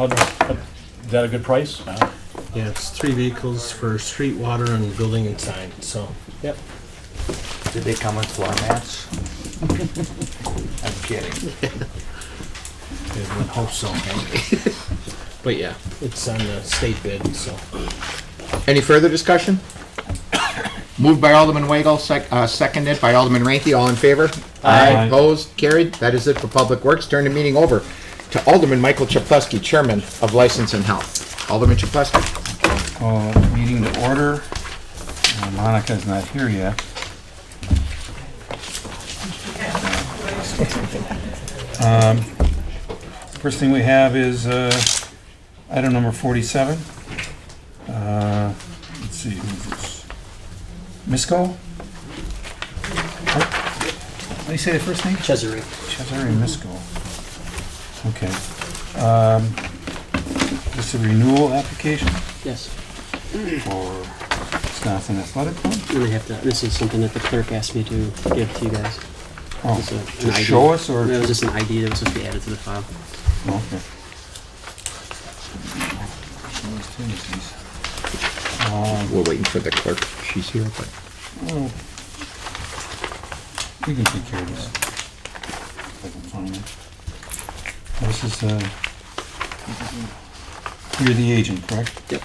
Is that a good price? Yeah, it's 3 vehicles for street, water, and building and sign, so, yep. Did they come with floor mats? I'm kidding. I would hope so. But yeah, it's on the state bid, so. Any further discussion? Moved by Alderman Weigel, seconded by Alderman Ranky. All in favor? Aye. Opposed? Carried. That is it for Public Works. Turn the meeting over to Alderman Michael Chaplewski, Chairman of License and Health. Alderman Chaplewski. Meeting to order. Monica's not here yet. First thing we have is item number 47. Let's see, who's this? Misco? How do you say the first name? Cesare. Cesare Misco. Okay. This is a renewal application Yes. for Wisconsin Athletic Club. Really have to. This is something that the clerk asked me to give to you guys. Oh, It's an to ID. show us, or? It was just an ID that was supposed to be added to the file. Okay. We're waiting for the clerk. She's here, but Well, we can take care of this. If I can find it. This is, you're the agent, correct? Yep.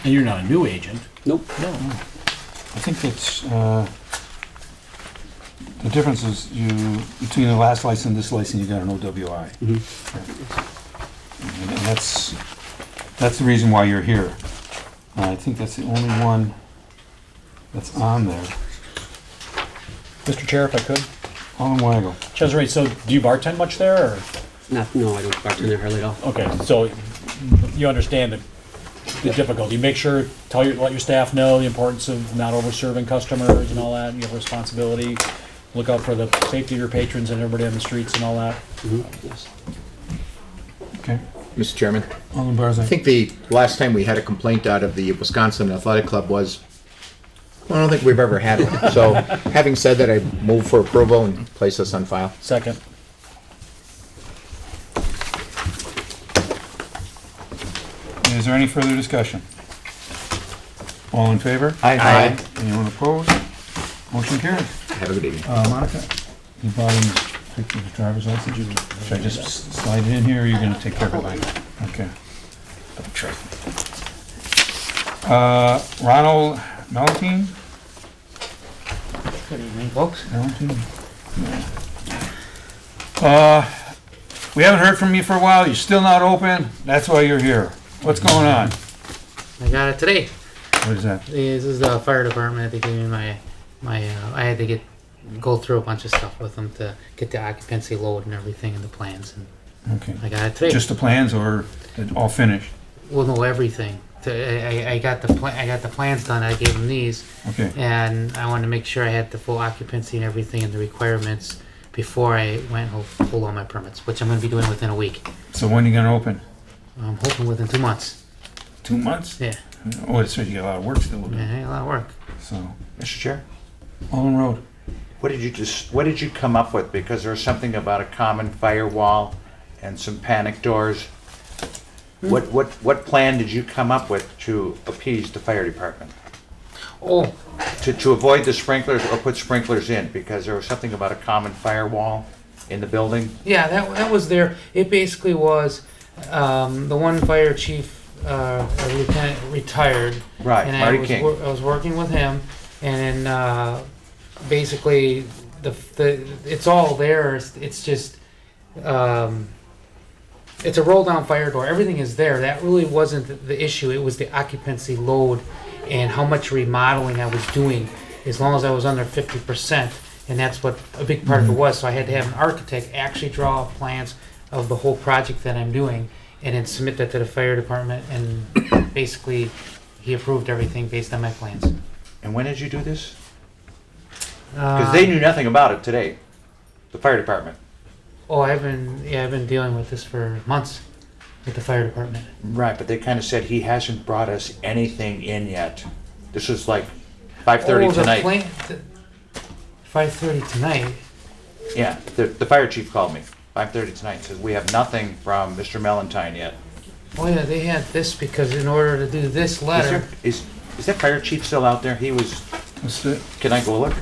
And you're not a new agent. Nope. I think that's, the difference is between the last license and this license, you got an OWI. And that's the reason why you're here. I think that's the only one that's on there. Mr. Chair, if I could. Alderman Weigel. Cesare, so do you bartend much there, or? No, I don't bartend there hardly at all. Okay, so you understand the difficulty. Make sure, let your staff know the importance of not over-serving customers and all that. You have a responsibility. Look out for the safety of your patrons and everybody on the streets and all that. Yes. Okay. Mr. Chairman, Alderman Barzak. I think the last time we had a complaint out of the Wisconsin Athletic Club was, well, I don't think we've ever had one. So, having said that, I move for approval and place this on file. Second. Is there any further discussion? All in favor? Aye. Anyone opposed? Motion carried. Have a good evening. Monica, you brought in picture of the driver's license. Should I just slide it in here, or are you gonna take care of it later? Okay. Ronald Valentine? Good evening, folks. Valentine? We haven't heard from you for a while. You're still not open. That's why you're here. What's going on? I got it today. What is that? This is the fire department. They gave me my I had to go through a bunch of stuff with them to get the occupancy load and everything and the plans, and Okay. I got it today. Just the plans, or it all finished? Well, no, everything. I got the plans done. I gave them these, Okay. and I wanted to make sure I had the full occupancy and everything and the requirements before I went and pulled all my permits, which I'm going to be doing within a week. So when are you gonna open? I'm hoping within 2 months. 2 months? Yeah, Oh, it says you got a lot of work still to do. yeah, a lot of work. So, Mr. Chair, Alden Road. what did you come up with? Because there was something about a common firewall and some panic doors. What plan did you come up with to appease the fire department? Oh, To avoid the sprinklers or put sprinklers in? Because there was something about a common firewall in the building. yeah, that was there. It basically was the one fire chief, lieutenant, retired. Right, And Marty King. I was working with him, and then basically it's all there. It's just it's a roll down fire door. Everything is there. That really wasn't the issue. It was the occupancy load and how much remodeling I was doing. As long as I was under 50%, and that's what a big part of it was. So I had to have an architect actually draw up plans of the whole project that I'm doing, and then submit that to the fire department. And basically, he approved everything based on my plans. And when did you do this? Because they knew nothing about it today, the fire department. Oh, I've been dealing with this for months with the fire department. Right, but they kind of said he hasn't brought us anything in yet. This was like 5:30 tonight. 5:30 tonight. Yeah, the fire chief called me, 5:30 tonight, says we have nothing from Mr. Melantine yet. Oh yeah, they had this because in order to do this Is letter, there, is that fire chief still out there? He was, That's it. can I go look?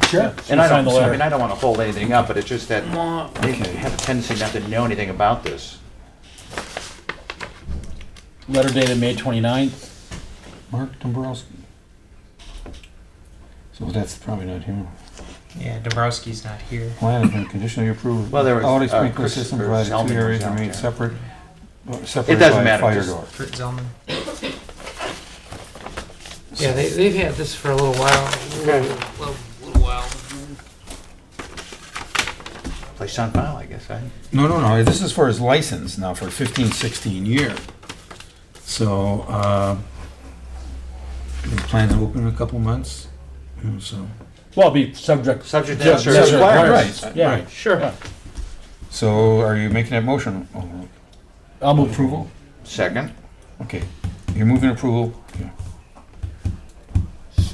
Sure. And I Sign don't, the I letter. mean, I don't wanna hold anything up, but it's just that Well, they Okay. have a tendency not to know anything about this. Letter dated May 29th. Mark Dombrowski. So that's probably not him. Yeah, Dombrowski's not here. Plan and conditionally approved. Well, there was, Holiday sprinkler Chris- system or provided Zelman two areas was out remain there. separated doesn't by a matter, fire just- door. Kurt Zellman. yeah, they've had this for a little while. Little while. Place on file, I guess, eh? No, this is for his license now for 15, 16 year. So, we plan to open in a couple months, so. Well, be subject. Subject to Yeah, necessary necessary requirements. Right, Yeah, right. Sure. Yeah. So are you making that motion? Oh, I'll move approval? Second, Okay, you're moving approval? Yeah.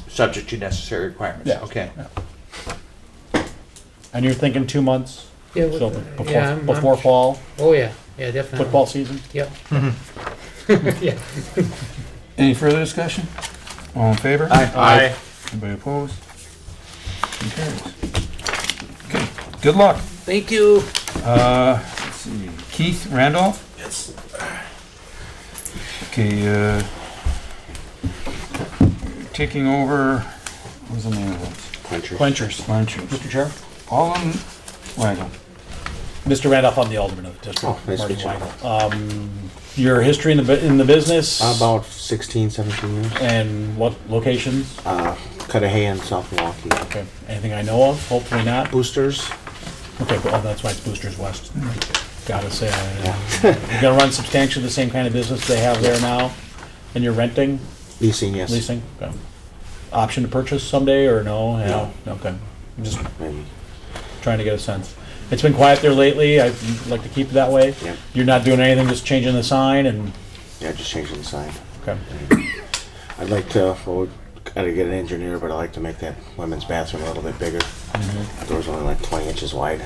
subject to necessary requirements. Yeah. Okay. And you're thinking 2 months? Yeah, So with- before, yeah, I'm- before fall, Oh yeah, yeah, definitely. football season? Yep. Yeah. Any further discussion? All in favor? Aye. Anybody opposed? Motion carries. Okay, good luck. Thank you. Let's see, Keith Randolph? Yes. Okay, taking over, what's the name of it? Quenchers. Lunches. Mr. Chair? Alden Wagon. Mr. Randolph, I'm the alderman of the district. Oh, nice to Marty meet you. Weigel. Your history in the business? About 16, 17 years. And what locations? Cudahy and South Milwaukee. Okay, anything I know of? Hopefully not. Boosters. Okay, well, that's why it's Boosters West. Gotta say, you're gonna run substantially the same kind of business they have there now? And you're renting, Leasing, yes. leasing? Okay. Option to purchase someday or no? Yeah, okay. I'm just Maybe. trying to get a sense. It's been quiet there lately. I'd like to keep it that way. Yeah. You're not doing anything, just changing the sign and, Yeah, just changing the sign. okay. I'd like to, well, gotta get an engineer, but I'd like to make that women's bathroom a little bit bigger. The door's only like 20 inches wide.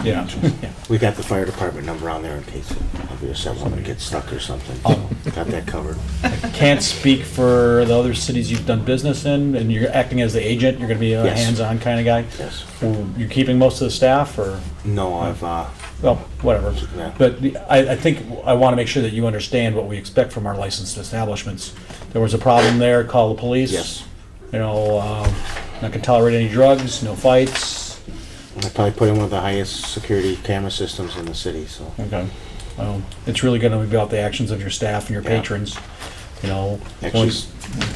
Yeah. Yeah. We got the fire department number on there in case someone gets stuck or something. Got that covered. Can't speak for the other cities you've done business in, and you're acting as the agent, you're gonna be a Yes. hands-on kind of guy? Yes. You're keeping most of the staff, or, No, I've, well, whatever. Yeah. But I think I want to make sure that you understand what we expect from our licensed establishments. There was a problem there, call the police. yes. You know, not gonna tolerate any drugs, no fights. I probably put in one of the highest security camera systems in the city, so. Okay. It's really gonna be about the actions of your staff and your Yeah. patrons, you know. Actually,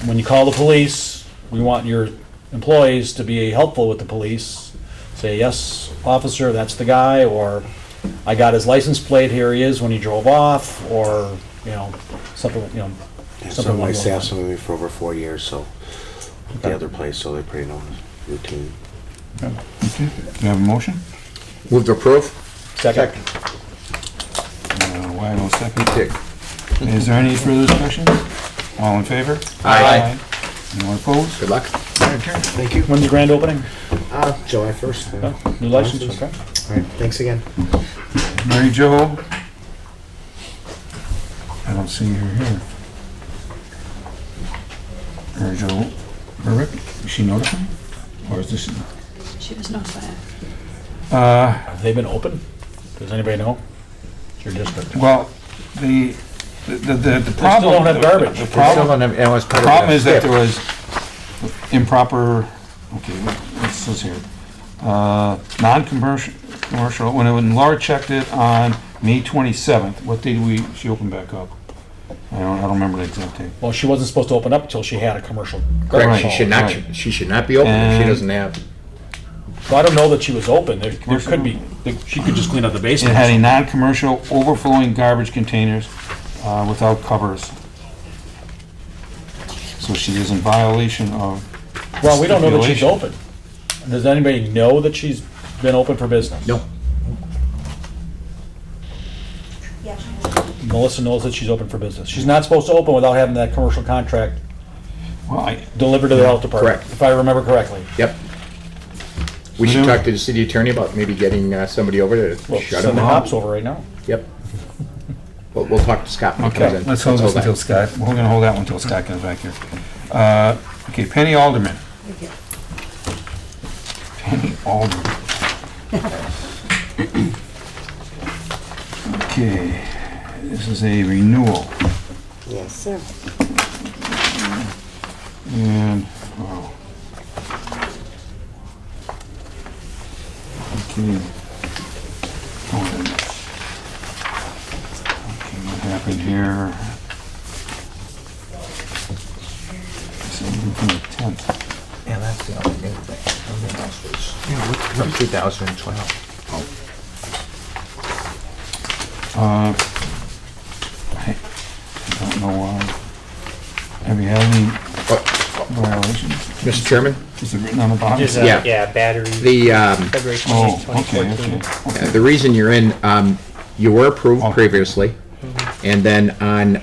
When you call the police, we want your employees to be helpful with the police. Say, yes, officer, that's the guy, or I got his license plate, here he is when he drove off, or, you know, something, you know. yeah, something some of my along those staff's lines. been with me for over 4 years, so. The Okay. other place, so they pretty know the routine. Okay, you have a motion? Move to approve? Second. Wagon, second. Dick. Is there any further discussion? All in favor? Aye. Anyone opposed? Good luck. Thank you. When's the grand opening? July 1st. Oh, New license, okay. All right, thanks again. Mary Jo? I don't see her here. Mary Jo Burrick, is she notified? Or is this? She was notified. Have they been open? Does anybody know? It's your district. Well, the They problem. still don't have garbage. The Still problem, don't have- and it was the part of problem is that STIP. there was improper, okay, what's this here? Non-commercial, when Laura checked it on May 27th, what day did she open back up? I don't remember the exact date. Well, she wasn't supposed to open up until she had a commercial. Correct, garbage she haul. should not, Right. she should not be open if she And- doesn't have. So I don't know that she was open. There could be, she could just clean up the It basement. had a non-commercial overflowing garbage containers without covers. So she is in violation of. Well, we don't know that she's stipulation. open. Does anybody know that she's been open for business? No. Melissa knows that she's open for business. She's not supposed to open without having that commercial contract Well, delivered to the health department. Correct. If I remember correctly. Yep. We should talk to the city attorney about maybe getting somebody over to Well, shut send him the off. cops over right now. Yep. We'll talk to Scott when he comes Okay, in. let's hold this that. until Scott, we're gonna hold that one until Scott comes back here. Okay, Penny Alderman. Penny Alderman. Okay, this is a renewal, Yes, sir. and, wow. Okay. Hold on. Okay, what happened here? From the 10th. Yeah, that's the only new thing. Everything else was from 2012. I don't know why. Have you had any violations? Mr. Chairman, Is it written on the bottom? There's Yeah. battery, the, February Oh, 20th, okay, 2014. okay. the reason you're in, you were approved Oh. previously, and then on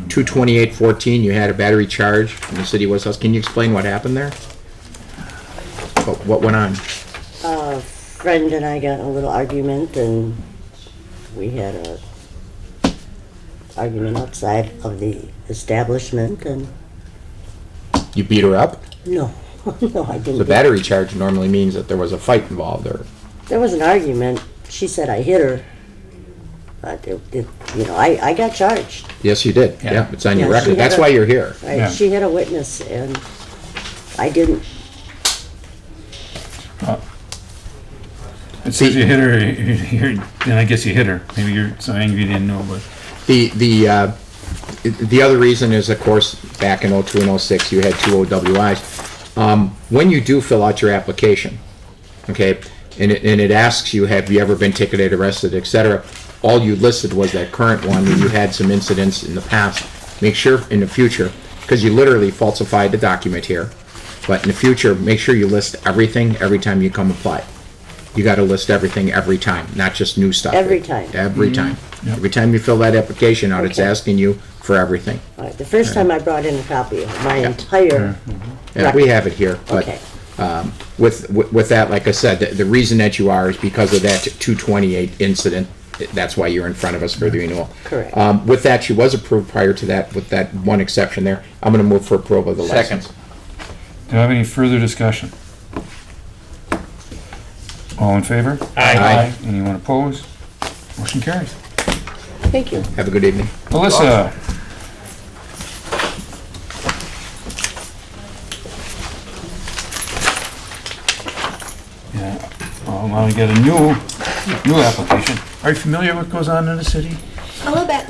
2/28/14, you had a battery charge from the city of West House. Can you explain what happened there? What went on? A friend and I got in a little argument, and we had a argument outside of the establishment, and You beat her up? no, no, I didn't. The battery charge normally means that there was a fight involved, or, There was an argument. She said I hit her. But I got charged. yes, you did. Yeah. Yeah, it's on your Yeah, she record. had That's a- why you're here. Right? Yeah. She had a witness, and I didn't. It says you hit her, and I guess you hit her. Maybe you're so angry you didn't know, but. The other reason is, of course, back in 02 and 06, you had 2 OWIs. When you do fill out your application, okay, and it asks you, have you ever been ticketed, arrested, et cetera, all you listed was that current one, and you had some incidents in the past. Make sure in the future, because you literally falsified the document here, but in the future, make sure you list everything every time you come apply. You gotta list everything every time, not just new stuff. Every time. Every time. Yep. Every time you fill that application out, it's Okay. asking you for everything. All right, the first time I brought in a copy of my entire. Yeah, we have it here, but Okay. with that, like I said, the reason that you are is because of that 2/28 incident. That's why you're in front of us for the renewal. Correct. With that, she was approved prior to that, with that one exception there. I'm gonna move for approval of the Second. license. Do I have any further discussion? All in favor? Aye. Anyone opposed? Motion carries. Thank you. Have a good evening. Alyssa? Yeah, well, now we get a new application. Are you familiar with what goes on in the city? A little bit.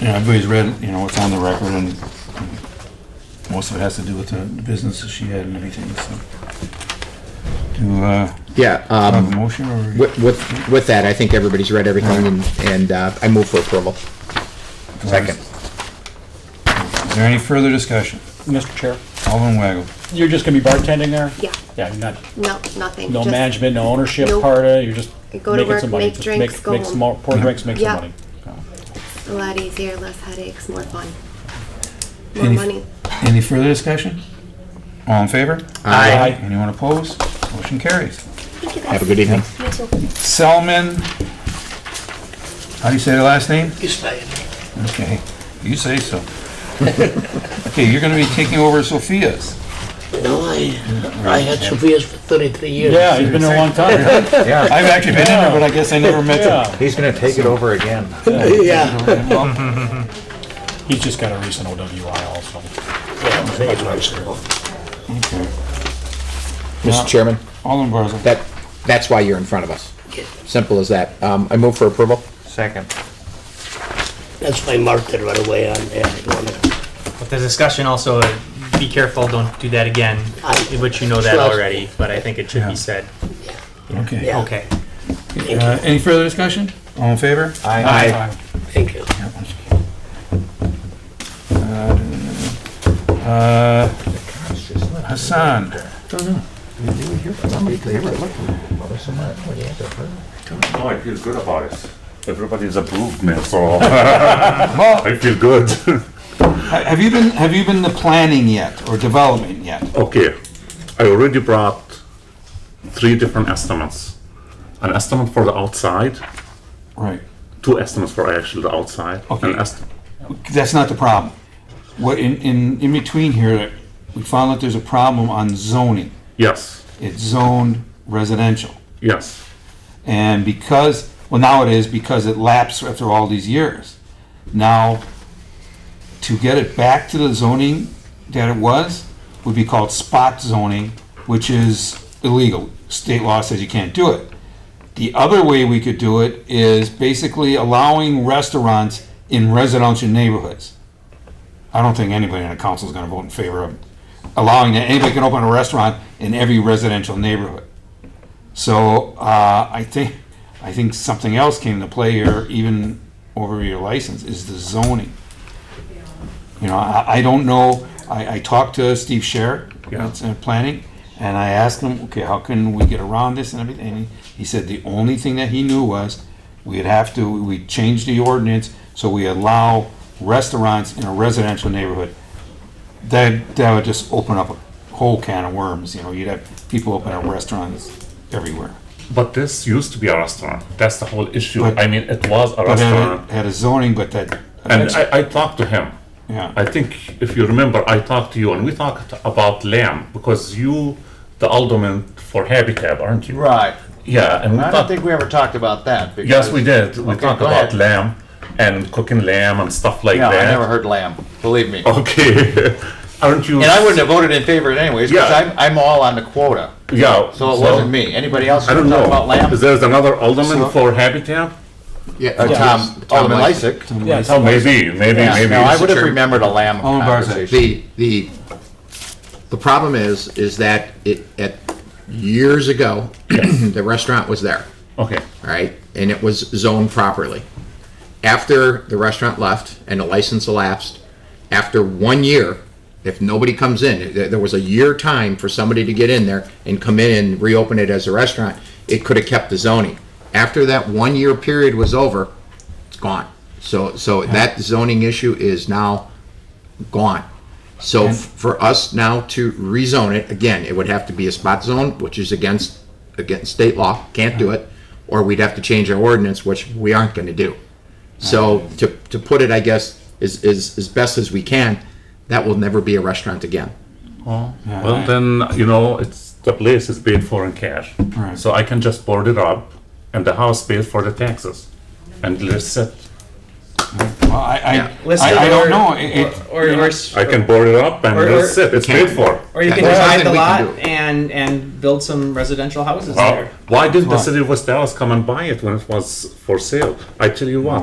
You know, everybody's read, you know, what's on the record, and most of it has to do with the businesses she had and everything, so. Do, Yeah, have a motion, or? with that, I think everybody's read everything, and I move for approval. Second. Is there any further discussion? Mr. Chair, Alderman Wago. you're just gonna be bartending there? Yeah. Yeah, you're not, No, nothing. no Just management, no ownership Nope. part of it, you're just Go to making work, some money. make Just drinks, go make some home. more, pour drinks, make some Yeah. money. A lot easier, less headaches, more fun. More Any- money. Any further discussion? All in favor? Aye. Anyone opposed? Motion carries. Thank you guys. Have a good evening. You too. Selman, how do you say the last name? Ismail. Okay, you say so. Okay, you're gonna be taking over Sophia's. No, I had Sophia's for 33 years. Yeah, he's been there a long time. Yeah, I've actually been in there, but I guess I never met you. Yeah, he's gonna take it over again. Yeah. he's just got a recent OWI also. Okay. Mr. Chairman, Alderman Barzil. that's why you're in front of us. Simple as that. I move for approval. Second. That's why I marked it right away on there. With the discussion also, be careful, don't do that again, which you know that Trust already, but I think it should Yeah. be said. Okay. Yeah. Okay. Any further discussion? All in favor? Aye. Thank you. Hassan. No, I feel good about it. Everybody's approved me, so I feel good. Have you been the planning yet or development yet? Okay, I already brought 3 different estimates. An estimate for the outside, Right. 2 estimates for actually the outside. Okay. An That's not the problem. What in between here, we found that there's a problem on zoning. Yes, It's zoned residential. yes. And because, well, now it is because it lapsed after all these years. Now, to get it back to the zoning that it was, would be called spot zoning, which is illegal. State law says you can't do it. The other way we could do it is basically allowing restaurants in residential neighborhoods. I don't think anybody in the council is gonna vote in favor of allowing that anybody can open a restaurant in every residential neighborhood. So, I think something else came into play here, even over your license, is the zoning. You know, I don't know, I talked to Steve Sherrick, that's in planning, and I asked him, okay, how can we get around this and everything? And he said the only thing that he knew was we'd change the ordinance so we allow restaurants in a residential neighborhood. That would just open up a whole can of worms, you know, you'd have people open up restaurants everywhere. But this used to be a restaurant. That's the whole issue. But- I mean, it was a But restaurant. had a zoning, but that. And I talked to him. Yeah. I think, if you remember, I talked to you and we talked about Lamb, because you, the alderman for Habitat, aren't you? Right. Yeah, and we I don't talked, think we ever talked about that. yes, because- we did. We Okay, talked go about ahead. lamb and cooking lamb and stuff like Yeah, that. I never heard lamb, believe me. Okay. Aren't you? And I wouldn't have voted in favor of it anyways, because Yeah. I'm all on the quota. Yeah. So it wasn't me. Anybody else I want don't to talk about know. lamb? Is there another alderman So- for Habitat? Tom Lysick. Yeah, tell me. Maybe. No, I would have Sure. remembered a lamb Alderman Barzak. conversation. The problem is that years ago, the restaurant was there, Okay. all right? And it was zoned properly. After the restaurant left and the license elapsed, after 1 year, if nobody comes in, there was a year time for somebody to get in there and come in and reopen it as a restaurant, it could have kept the zoning. After that 1 year period was over, it's gone. So that zoning issue is now gone. So for us now to rezone it, again, it would have to be a spot zone, which is against state law, can't do it, or we'd have to change our ordinance, which we aren't gonna do. So to put it, I guess, as best as we can, that will never be a restaurant again. Oh, well then, it's, the place is paid for in cash. Right. So I can just board it up and the house pays for the taxes. And let's sit. Well, I Listed don't or- know. I can board it up and Or- let's sit. It's paid for. Or you can There's divide the nothing we lot can do. and build some residential houses Well, there. why did the Right. city of West Dallas come and buy it when it was for sale? I tell you what,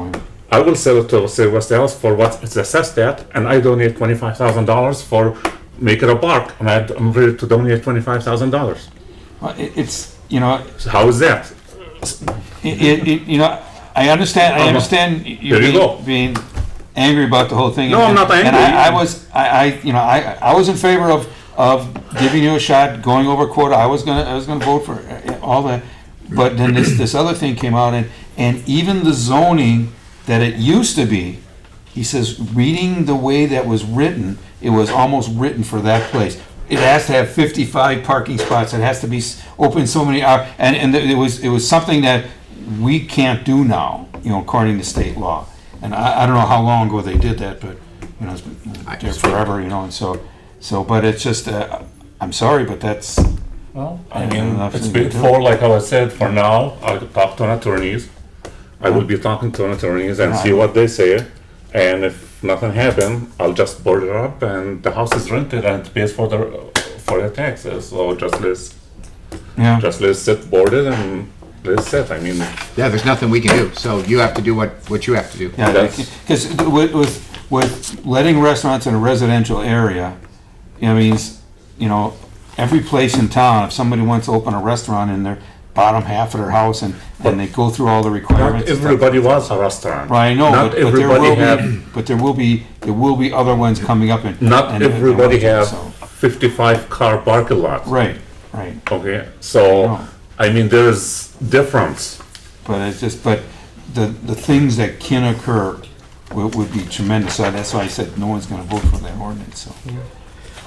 I will sell it to the city of West Dallas for what it's assessed at, and I donate $25,000 for make it a park, and I'm ready to donate $25,000. It's, you know, So how is that? you know, I understand you There you go. being angry about the whole thing. No, I'm not And angry. I was in favor of giving you a shot, going over quota. I was gonna vote for all that. But then this other thing came out, and even the zoning that it used to be, he says, reading the way that was written, it was almost written for that place. It has to have 55 parking spots, it has to be open so many hours, and it was something that we can't do now, according to state law. And I don't know how long ago they did that, but, it's been there forever, and so, but it's just, I'm sorry, but that's, Well, I mean, it's paid for, like I said, for now. I'll talk to an attorneys. I will be talking to an attorneys and see what they say. And if nothing happen, I'll just board it up and the house is rented and it pays for the taxes. So let's sit boarded and let's sit. I mean, Yeah, there's nothing we can do, so you have to do what you have to do. yeah, That's- because with letting restaurants in a residential area, means, every place in town, if somebody wants to open a restaurant in their bottom half of their house and they go through all the not requirements. and stuff. everybody was a restaurant. Right, I know, Not but there everybody will have. be, but there will be other ones coming up and. Not and- everybody and- have so- 55 car parking lot. Right, Okay, so No. I mean, there's difference. but it's just, but the things that can occur would be tremendous. So that's why I said no one's gonna vote for that ordinance, so.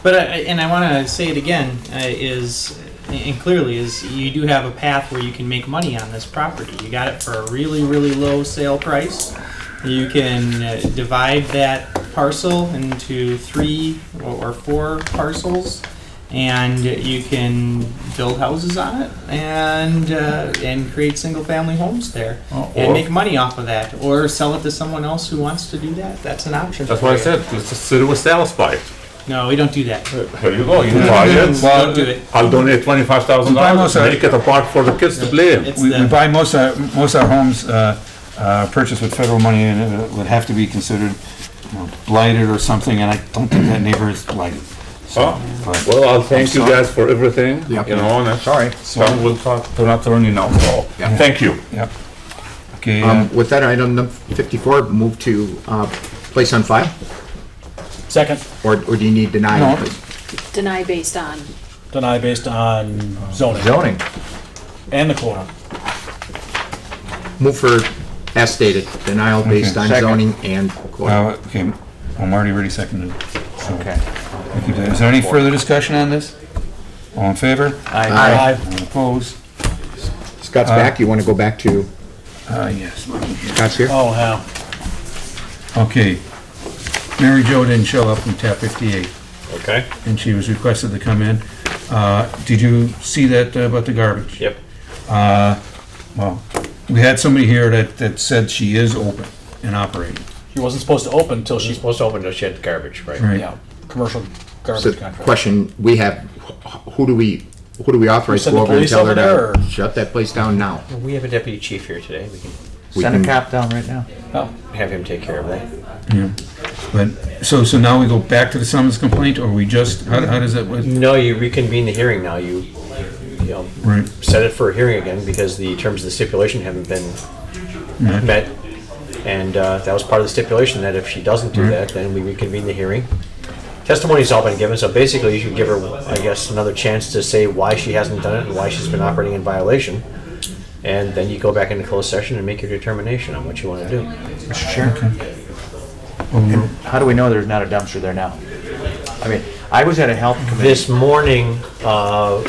But and I want to say it again and clearly you do have a path where you can make money on this property. You got it for a really low sale price. You can divide that parcel into 3 or 4 parcels, and you can build houses on it and create single family homes there and make money off of that, or sell it to someone else who wants to do that. That's an option. That's what I said. The city will satisfy it. No, we don't do that. Here you go. You buy it. Don't do it. I'll donate $25,000. Make it a park for the kids to play in. It's We the- buy most of our homes purchased with federal money, and it would have to be considered, blighted or something, and I don't think that neighbor is blighted. Oh, well, I'll thank you guys for everything, Yep. and Sorry. so we'll talk to an attorney now, so, Yeah. thank you. Yep. Okay, With that, item number 54, move to place on file, Second, or do you need denial? No. please? Deny based on. deny based on zoning Zoning. and the quota. Move for, as stated, denial based on Second. zoning and quota. okay, well, Marty already seconded. So, Okay. thank you, Dave. Is there any further discussion on this? All in favor? Aye. All opposed? Scott's back, you want to go back to Yes. Scott's here? Oh, hell. Okay. Mary Jo didn't show up from tab 58, Okay. and she was requested to come in. Did you see that about the garbage? Yep. Well, we had somebody here that said she is open and operating. She wasn't supposed to open until She's she's, supposed to open till she had the garbage, right? Right. yeah, commercial So, garbage contract. question, we have, who do we authorize to send go the over and police tell her over there, to or- shut that place down now? We have a deputy chief here today. We can We Send a can- cop down right now. Oh, have him take care of that. Yeah. But, so now we go back to the summons complaint, or we just, how does that, No, you reconvene the hearing now. You know, right? set it for a hearing again because the terms of the stipulation haven't been Right. met. And that was part of the stipulation, that if she doesn't do that, then we reconvene the hearing. Testimony's all been given, so basically you should give her, I guess, another chance to say why she hasn't done it and why she's been operating in violation. And then you go back into closed session and make your determination on what you want to do. Mr. Chair? And how do we know there's not a dumpster there now? I mean, I was at a health committee. This morning, I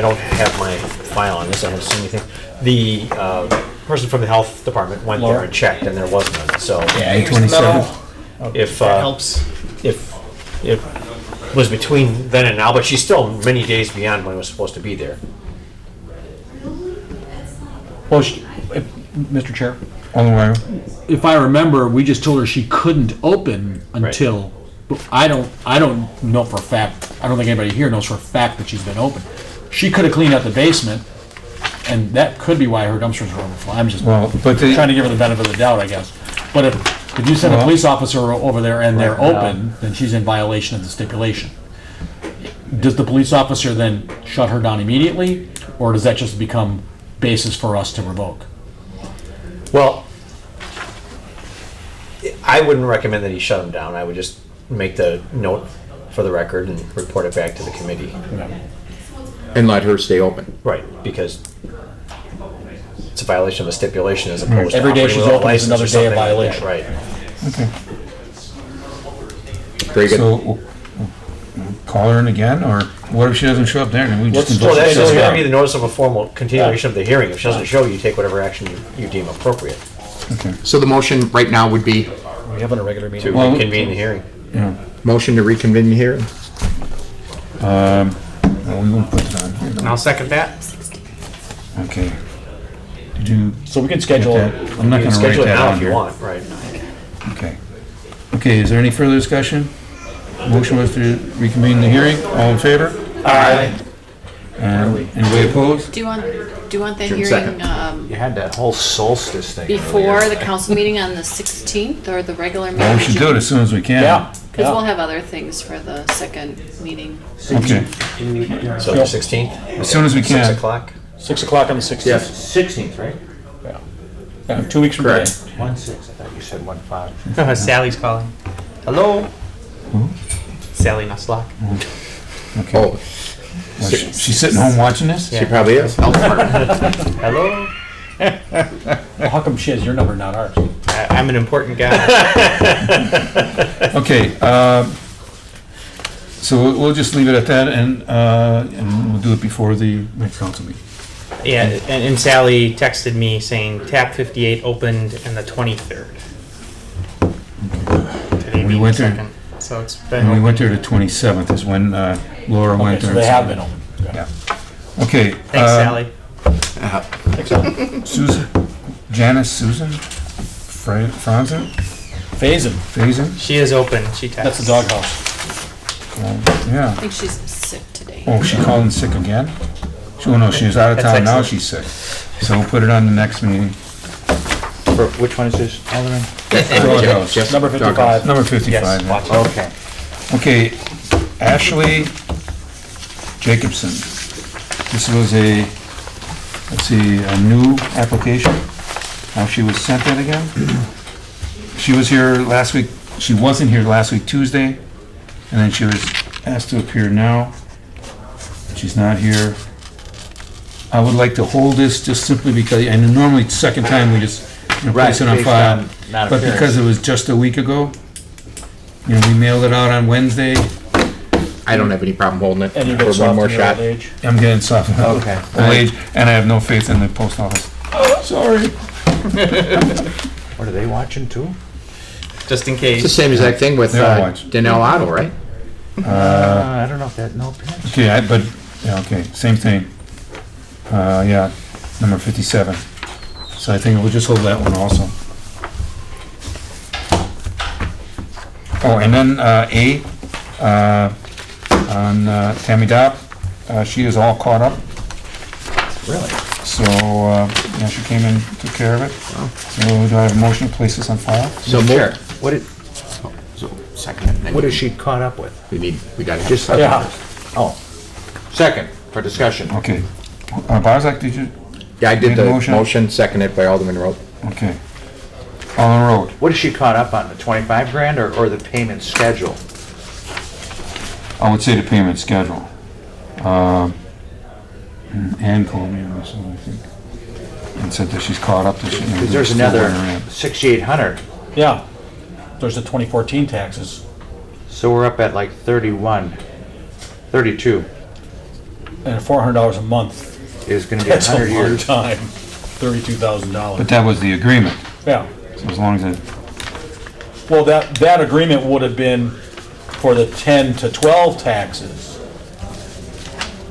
don't have my file on this, I haven't seen anything. The person from the health department went there and checked, and there was none, so. Yeah, 827. If, That helps. if it was between then and now, but she's still many days beyond when it was supposed to be there. well, Mr. Chair, Otherwise, if I remember, we just told her she couldn't open until, but I don't know for a fact, I don't think anybody here knows for a fact that she's been open. She could have cleaned out the basement, and that could be why her dumpsters were overflowing. I'm just well, but the, trying to give her the benefit of the doubt, I guess. But if you send a police officer over there and they're open, then she's in violation of the stipulation. Does the police officer then shut her down immediately, or does that just become basis for us to revoke? Well, I wouldn't recommend that he shut them down. I would just make the note for the record and report it back to the committee. And let her stay open. Right, because it's a violation of a stipulation as opposed to Every day operating she's without open is license another or day of something like that. violation. Right. Very good. so we'll call her in again, or what if she doesn't show up there? Then we just. Let's- Well, that's Just going to go. be the notice of a formal continuation of the hearing. If she doesn't show, you take whatever action you deem appropriate So the motion right now would be We have a regular to meeting. Well- reconvene the hearing. Yeah. motion to reconvene the hearing. No, we won't put it on here. And I'll second that. Okay. Did you So we can get schedule, that? I'm not You gonna can write schedule it that now on if you here. want, right? Okay. Okay, is there any further discussion? Motion was to reconvene the hearing. All in favor? Aye. And anybody opposed? Do you want the June hearing 2nd. You had that whole solstice thing. before the council meeting on the 16th or the regular meeting? Well, we should do it as soon as we can. yeah. Because we'll have other things for the second meeting. Okay, So the 16th, as soon as we 6 can. o'clock. 6 o'clock on the 16th. 16th, right? Yeah, 2 weeks from today. 1/6, I thought you said 1/5. Sally's calling. Hello? Sally Nuslock. Okay. Oh, She's sitting home watching this? she probably is. Hello? Well, how come she has your number, not ours? I'm an important guy. Okay, so we'll just leave it at that, and we'll do it before the next council meeting. Yeah, and Sally texted me saying tap 58 opened and the 23rd. Today We being went the there- 2nd. So it's been. And we went there open. the 27th is when Laura Okay, went so there. they and have saw been it. open. Yeah. Okay. Thanks, Sally. Susan, Janice, Susan, Franzen, Phasing, Faison. She is open. She texted. that's the doghouse. Yeah. I think she's sick today. Oh, she called in sick again? Oh, no, she's out of That's town, now excellent. she's sick. So we'll put it on the next meeting. For, which one is this, Alderman? Doghouse. Just Number 55. Number 55. Yes, yeah. watch it. Okay. Okay, Ashley Jacobson. This was a, let's see, a new application. How she was sent that again? She was here last week, she wasn't here last week Tuesday, and then she was asked to appear now. She's not here. I would like to hold this just simply because, and normally it's the second time we just, place it on Based file. on not But appearance. because it was just a week ago, we mailed it out on Wednesday. I don't have any problem holding it And you for get one soft more in your shot. old age. I'm getting soft. Okay. Old age, and I have no faith in the post office. Sorry. What, are they watching too? Just in It's the case. same exact thing with They'll watch. Danell Auto, right? I don't know if that, no appearance. Okay, yeah, okay, same thing. Yeah, number 57. So I think we'll just hold that one also. Oh, and then A, on Tammy Dopp, she is all caught up. Really? So, yeah, she came in, took care of it. So do I have a motion to place this on file? So Chair, moved. what did, So second it. what is she caught up with? We gotta have Just- second. Yeah. Oh, second, for discussion. Okay. Barzak, did you? Yeah, I did Made the the motion? motion, seconded by Alderman Rowe. Okay. On the road. What is she caught up on, the 25 grand or the payment schedule? I would say the payment schedule. Ann called me on this one, I think, and said that she's caught up. Because there's another 6,800, Yeah. There's the 2014 taxes. so we're up at like 31, 32 And $400 a month. is gonna be That's a 100 long years. time. $32,000. But that was the agreement, Yeah. so as long as it, Well, that agreement would have been for the 10 to 12 taxes.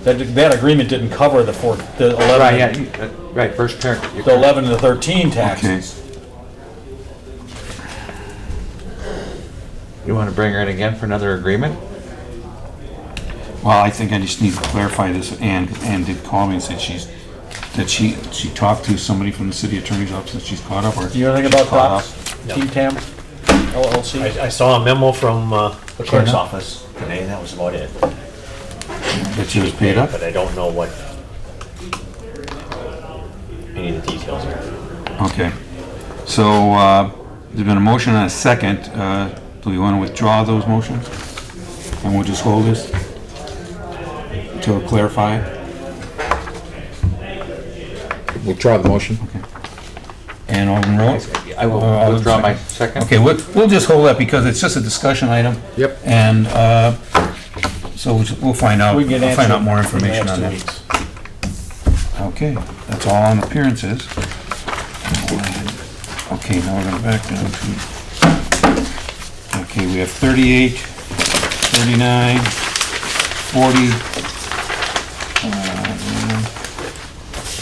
That agreement didn't cover the 11. Right, yeah, right, first parent. The 11 to 13 taxes. You wanna bring her in again for another agreement? well, I think I just need to clarify this. Ann did call me and said that she talked to somebody from the city attorney's office that she's caught up, or. Do you know anything about she's caught Docs? Team TAM? LLC? I saw a memo from the clerk's office today, and that was about it. up. That she was paid up? But I don't know what any of the details are. Okay. So, there's been a motion and a second. Do we want to withdraw those motions? And we'll just hold this to clarify? Withdraw the motion. And Alderman Rowe? I will Alderman withdraw my second. second. Okay, we'll just hold that because it's just a discussion item. Yep. And, so we'll find out, We can get I'll find out more answers in the information next on 2 that. weeks. Okay, that's all on appearances. Okay, now we're going back down to, okay, we have 38, 39, 40.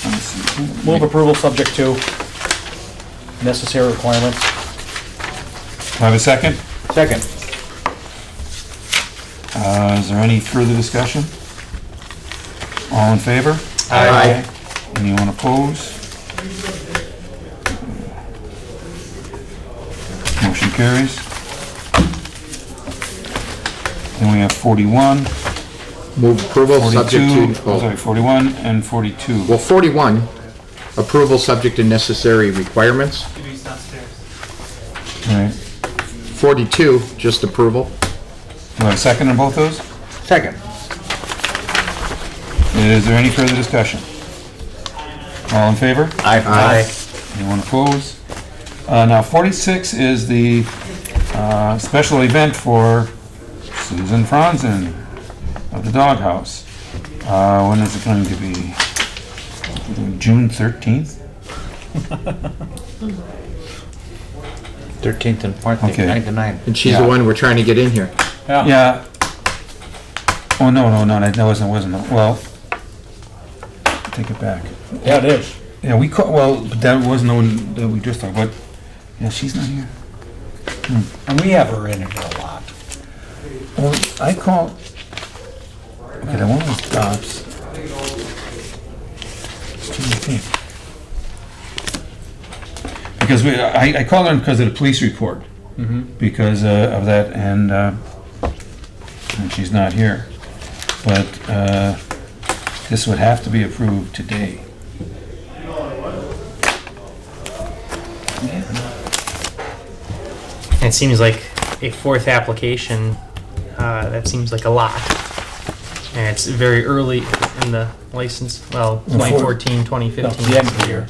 Let's see. Move approval subject to necessary requirements. Do I have a second? Second. Is there any further discussion? All in favor? Aye. Anyone opposed? Motion carries. Then we have 41, Move approval subject 42, to, sorry, 41 and 42. well, 41, approval subject to necessary requirements. All right. 42, just approval. Do I have a second on both those? Second. Is there any further discussion? All in favor? Aye. Anyone opposed? Now 46 is the special event for Susan Franzen of the Doghouse. When is it going to be? June 13th? 13th and 14th, Okay. 9th and 9th. And she's Yeah. the one we're trying to get in here. Yeah. Oh, no, that wasn't, well, take it back. Yeah, it is. Yeah, but that wasn't the one that we just talked about. Yeah, she's not here. And we have her in here a lot. Well, I called, okay, that one was Dobbs. Because I called her because of the police report, because of that, and she's not here. But this would have to be approved today. And it seems like a fourth application, that seems like a lot. And it's very early in the license, well, 2014, 2015. No, the end of the year.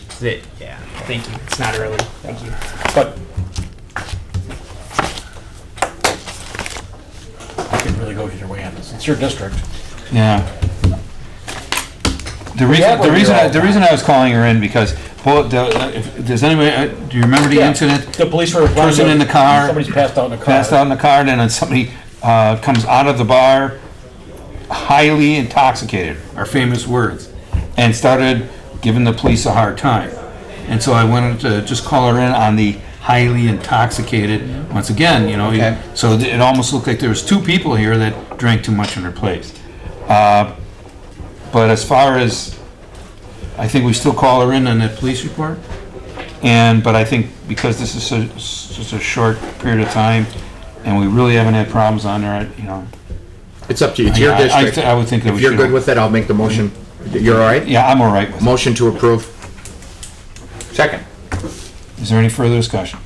Yeah, thank you. It's not early. Thank you. But you can really go either way on this. It's your district. Yeah. The have her here all the reason I was calling her in because, well, if there's anybody, do you remember the Yeah. incident? The police were Person in the car. Somebody's passed out in the car. Passed out in the car, and then somebody comes out of the bar, highly intoxicated, our famous words, and started giving the police a hard time. And so I wanted to just call her in on the highly intoxicated, once again, you know. Okay. So it almost looked like there was two people here that drank too much in her place. But as far as, I think we still call her in on that police report. But I think because this is just a short period of time, and we really haven't had problems on her, you know. It's up to you, it's your I district. I would think that we If should. you're good with it, I'll make the motion. You're all right? Yeah, I'm all right with it. Motion to approve. Second. Is there any further discussion?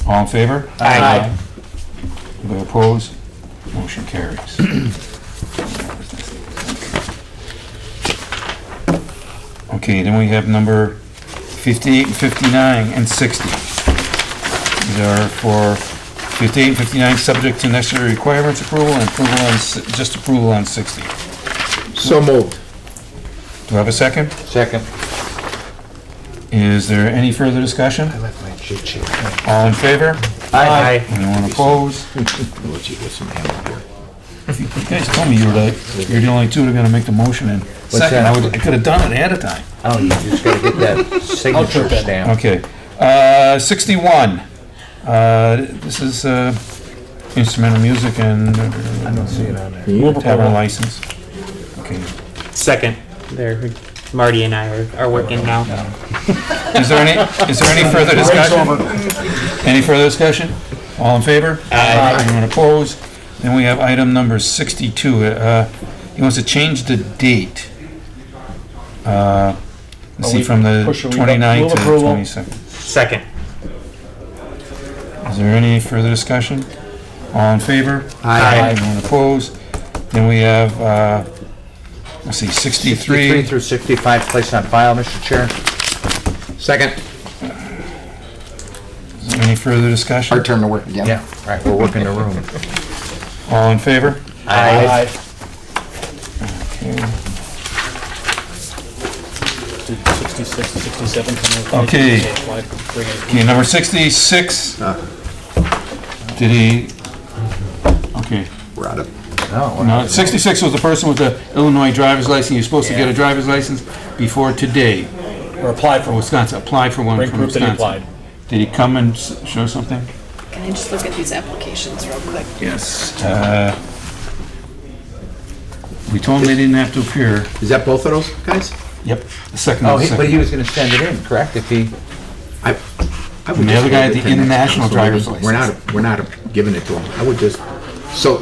All in favor? Aye. Anybody opposed? Motion carries. Okay, then we have number 58 and 59 and 60. These are for 58 and 59, subject to necessary requirements approval and approval on, just approval on 60. So moved. Do I have a second? Second. Is there any further discussion? I left my cheat sheet. All in favor? Aye. Anyone opposed? Let's eat with some hamburger. You guys told me you're the only two that are gonna make the motion in second. that? I could have done it ahead of time. Oh, you just gotta get that signature trip in. stamp. Okay. 61. This is instrumental music and I don't see it on there. tavern license. Okay. Second, there, Marty and I are working now. Is there any further discussion? Any further discussion? All in favor? Aye. Anyone opposed? Then we have item number 62. He wants to change the date. Let's see, we from the push it, we 29th move to the approval. 22nd. Second. Is there any further discussion? All in favor? Aye. Anyone opposed? Then we have, let's see, 63. Through 65, placed on file, Mr. Chair. Second. Is there any further discussion? Our turn to work again. Yeah, right, we're working the room. All in favor? Aye. Okay. 66, 67. Okay. Okay, number 66. Did he? Okay. We're out of. No, 66 was the person with the Illinois driver's license. You're supposed to get a driver's license before today. Or apply for Wisconsin, apply for one Bring from proof that he Wisconsin. applied. Did he come and show something? Can I just look at these applications real quick? Yes. We told him they didn't have to appear. Is that both of those guys? Yep. The second. Oh, the but second. he was gonna send it in, correct? If he, I would And the just other guy hold had it the to next international council driver's meeting. license. We're not giving it to him. I would just, so,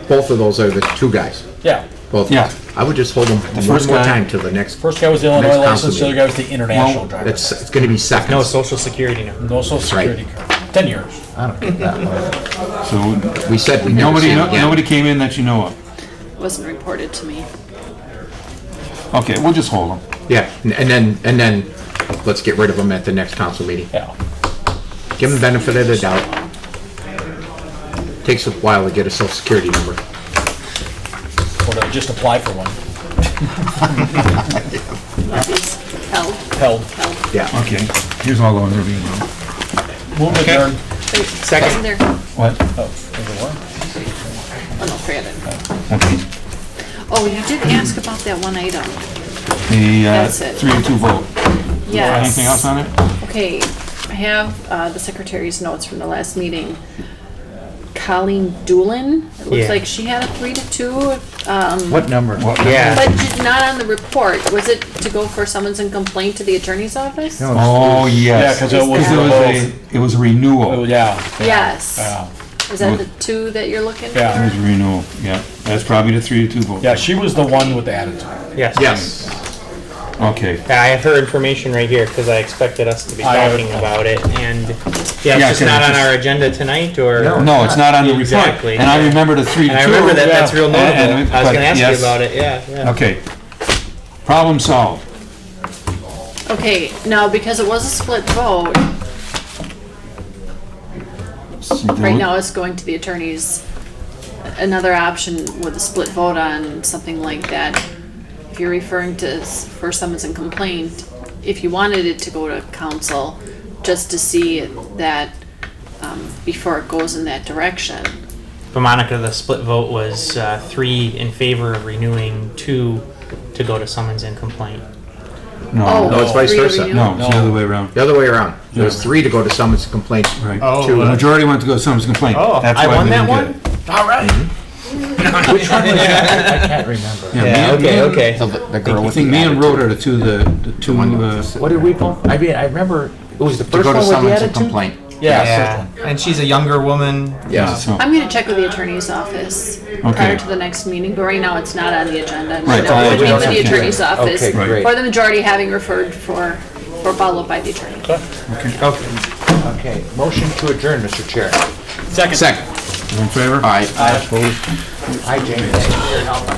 both of those are the two guys. Yeah. Both. Yeah. I would just hold them one first more guy- time till the next. First guy was the Illinois Next council license, the other guy was the international driver. It's gonna be seconds. No social security now. No social right. security card. 10 years. I don't get that one. So We said we never nobody, see him again. nobody came in that you know of. Wasn't reported to me. Okay, we'll just hold them. Yeah, and then let's get rid of them at the next council meeting. Yeah. Give them benefit of the doubt. Takes a while to get a social security number. Or to just apply for one. Held. Held. Held. Yeah. Okay, here's all those review. Move adjourn. Wait, Second. wasn't there? What? Oh, there's a warrant? Oh, no, forget it. Okay. Oh, you did ask about that one item. The That's it. 302 vote. Yes. Anything else on it? Okay, I have the secretary's notes from the last meeting. Colleen Doolin, it looks Yeah. like she had a 3-2. What number? Yeah. But just not on the report. Was it to go for summons and complaint to the attorney's office? Oh, yes. Yeah, 'cause it was It was a renewal. Oh, yeah. Yes. Yeah. Is that the 2 that you're looking for? Yeah. It was a renewal, yeah. That's probably the 3-2 vote. Yeah, she was the one with the attitude. Yes. Yes. Okay. Yeah, I have her information right here because I expected us to be I have talking it. about it, and Yeah, yeah, it's just 'cause not it's on just- our agenda tonight, or No, it's not on the report. Exactly. And I remember the 3-2. And I remember that. That's real notable. I was but going to ask yes. you about it. Yeah. Yeah. Okay. Problem solved. Okay, now because it was a split vote, right now it's going to the attorneys. Another option with a split vote on something like that, if you're referring to for summons and complaint, if you wanted it to go to council, just to see that before it goes in that direction. But Monica, the split vote was 3 in favor of renewing, 2 to go to summons and complaint. No. No, it's vice Three to versa. renew? No, it's the other way around. The other way around. There was 3 to go to summons and complaints. Right. Oh. The majority went to go to summons and complaint. Oh, That's I why won we that didn't one? get it. All right. Which one was that? I can't remember. Yeah, me and- okay. The girl I with think the me and attitude. Rhoda are the two, What did we vote? I mean, I remember it was the To first go one to with the summons and attitude. complaint. Yeah. And she's a younger woman. Yeah. so, I'm gonna check with the attorney's office prior to the next meeting, but right now it's not on the agenda. Right, So it would be okay. with the attorney's office, Okay, great. or the majority having referred for followed by the attorney. Okay, motion to adjourn, Mr. Chair. Second. all in favor? Aye. Hi, James. Thanks for your help on